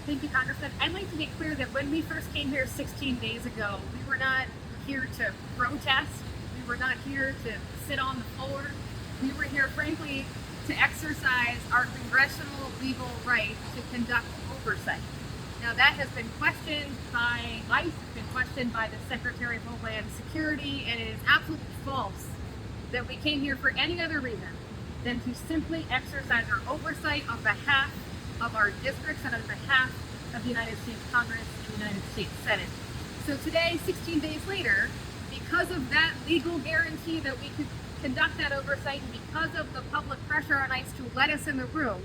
Thank you, Congressman. I'd like to make clear that when we first came here 16 days ago, we were not here to protest. We were not here to sit on the floor. We were here, frankly, to exercise our congressional legal right to conduct oversight. Now, that has been questioned by ICE, it's been questioned by the Secretary of Homeland Security, and it is absolutely false that we came here for any other reason than to simply exercise our oversight on behalf of our districts and on behalf of the United States Congress and the United States Senate. So today, 16 days later, because of that legal guarantee that we could conduct that oversight, and because of the public pressure on ICE to let us in the room,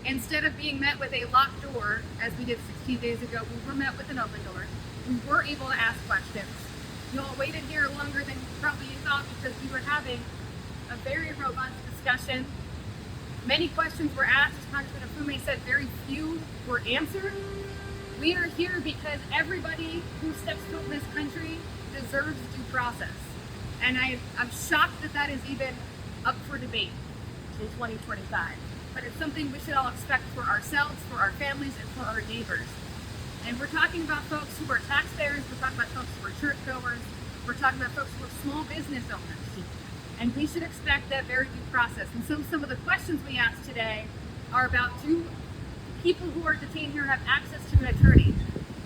instead of being met with a locked door, as we did 16 days ago, we were met with an open door. We were able to ask questions. You all waited here longer than probably you thought because we were having a very robust discussion. Many questions were asked, as Congressman Afume said, very few were answered. We are here because everybody who steps foot in this country deserves due process. And I'm shocked that that is even up for debate in 2025. But it's something we should all expect for ourselves, for our families, and for our neighbors. And we're talking about folks who are taxpayers, we're talking about folks who are churchgoers, we're talking about folks who are small business owners. And we should expect that very due process. And so some of the questions we asked today are about, do people who are detained here have access to an attorney?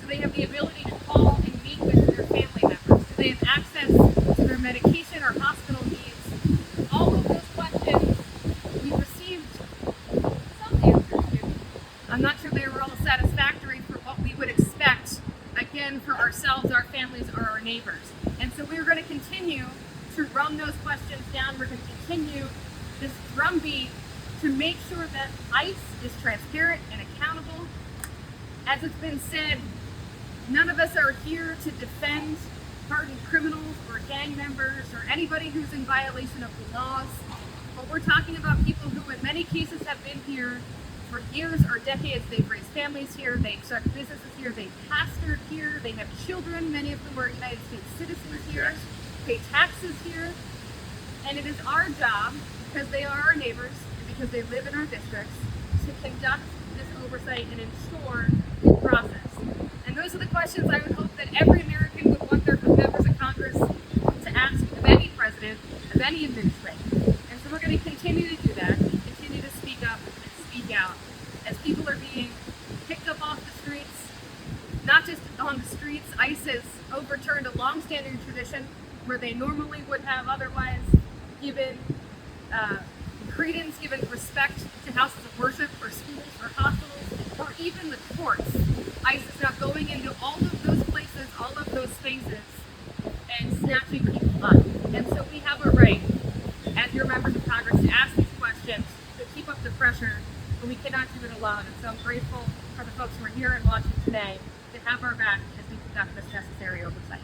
Do they have the ability to call and meet with their family members? Do they have access to their medication or hospital needs? All of those questions, we received some answers to. I'm not sure they were all satisfactory for what we would expect, again, for ourselves, our families, or our neighbors. And so we're going to continue to run those questions down. We're going to continue this drumbeat to make sure that ICE is transparent and accountable. As it's been said, none of us are here to defend hardened criminals or gang members or anybody who's in violation of the laws. But we're talking about people who in many cases have been here for years or decades. They've raised families here, they've started businesses here, they've pastored here, they have children, many of them are United States citizens here, pay taxes here. And it is our job, because they are our neighbors, and because they live in our districts, to conduct this oversight and ensure due process. And those are the questions I would hope that every American would want their members of Congress to ask of any president, of any administration. And so we're going to continue to do that, continue to speak up and speak out as people are being picked up off the streets. Not just on the streets, ICE has overturned a long-standing tradition where they normally would have otherwise given credence, given respect to houses of worship or schools or hospitals or even the courts. ICE is now going into all of those places, all of those spaces, and snatching people up. And so we have a right, as your members of Congress, to ask these questions, to keep up the pressure, but we cannot do it alone. And so I'm grateful for the folks who are here and watching today to have our back as we conduct this necessary oversight.